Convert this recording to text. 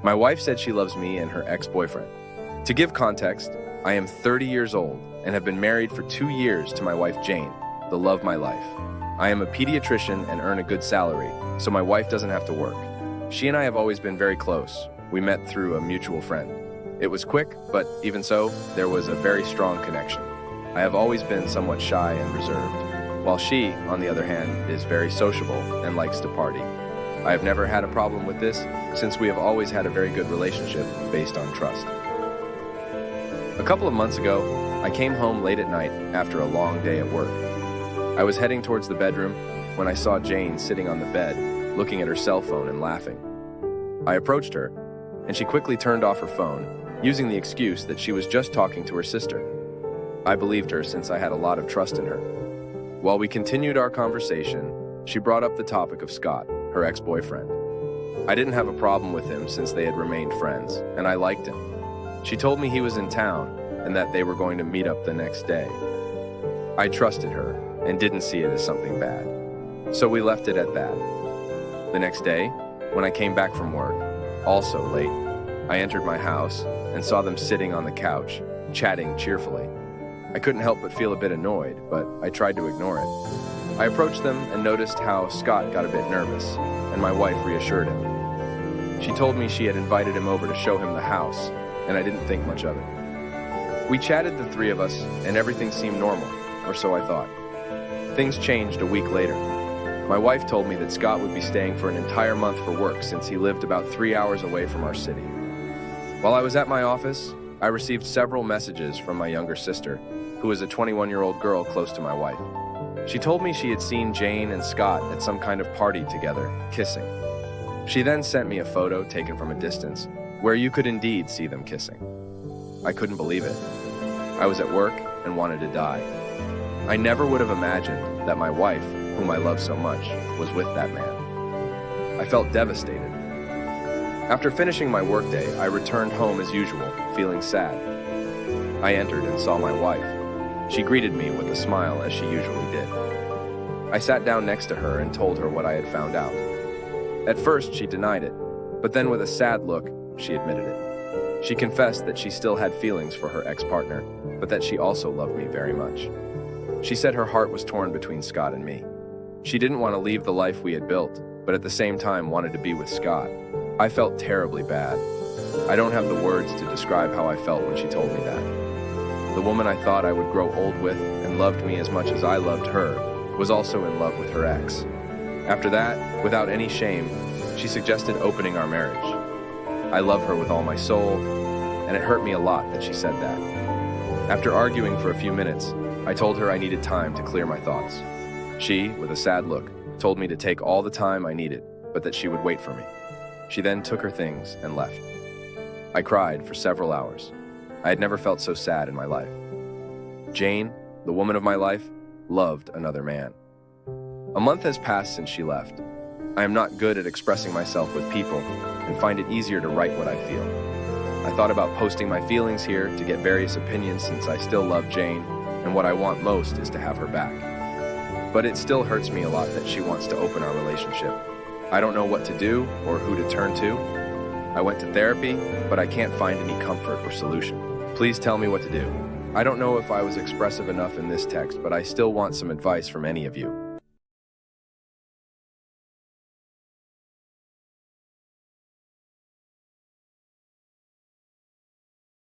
My wife said she loves me and her ex-boyfriend. To give context, I am 30 years old and have been married for 2 years to my wife Jane, the love of my life. I am a pediatrician and earn a good salary, so my wife doesn't have to work. She and I have always been very close. We met through a mutual friend. It was quick, but even so, there was a very strong connection. I have always been somewhat shy and reserved, while she, on the other hand, is very sociable and likes to party. I have never had a problem with this, since we have always had a very good relationship based on trust. A couple of months ago, I came home late at night after a long day at work. I was heading towards the bedroom when I saw Jane sitting on the bed, looking at her cell phone and laughing. I approached her, and she quickly turned off her phone, using the excuse that she was just talking to her sister. I believed her since I had a lot of trust in her. While we continued our conversation, she brought up the topic of Scott, her ex-boyfriend. I didn't have a problem with him since they had remained friends, and I liked him. She told me he was in town and that they were going to meet up the next day. I trusted her and didn't see it as something bad, so we left it at that. The next day, when I came back from work, also late, I entered my house and saw them sitting on the couch, chatting cheerfully. I couldn't help but feel a bit annoyed, but I tried to ignore it. I approached them and noticed how Scott got a bit nervous, and my wife reassured him. She told me she had invited him over to show him the house, and I didn't think much of it. We chatted, the three of us, and everything seemed normal, or so I thought. Things changed a week later. My wife told me that Scott would be staying for an entire month for work since he lived about 3 hours away from our city. While I was at my office, I received several messages from my younger sister, who is a 21-year-old girl close to my wife. She told me she had seen Jane and Scott at some kind of party together, kissing. She then sent me a photo taken from a distance, where you could indeed see them kissing. I couldn't believe it. I was at work and wanted to die. I never would have imagined that my wife, whom I love so much, was with that man. I felt devastated. After finishing my workday, I returned home as usual, feeling sad. I entered and saw my wife. She greeted me with a smile as she usually did. I sat down next to her and told her what I had found out. At first, she denied it, but then with a sad look, she admitted it. She confessed that she still had feelings for her ex-partner, but that she also loved me very much. She said her heart was torn between Scott and me. She didn't want to leave the life we had built, but at the same time wanted to be with Scott. I felt terribly bad. I don't have the words to describe how I felt when she told me that. The woman I thought I would grow old with and loved me as much as I loved her was also in love with her ex. After that, without any shame, she suggested opening our marriage. I love her with all my soul, and it hurt me a lot that she said that. After arguing for a few minutes, I told her I needed time to clear my thoughts. She, with a sad look, told me to take all the time I needed, but that she would wait for me. She then took her things and left. I cried for several hours. I had never felt so sad in my life. Jane, the woman of my life, loved another man. A month has passed since she left. I am not good at expressing myself with people and find it easier to write what I feel. I thought about posting my feelings here to get various opinions since I still love Jane, and what I want most is to have her back. But it still hurts me a lot that she wants to open our relationship. I don't know what to do or who to turn to. I went to therapy, but I can't find any comfort or solution. Please tell me what to do. I don't know if I was expressive enough in this text, but I still want some advice from any of you.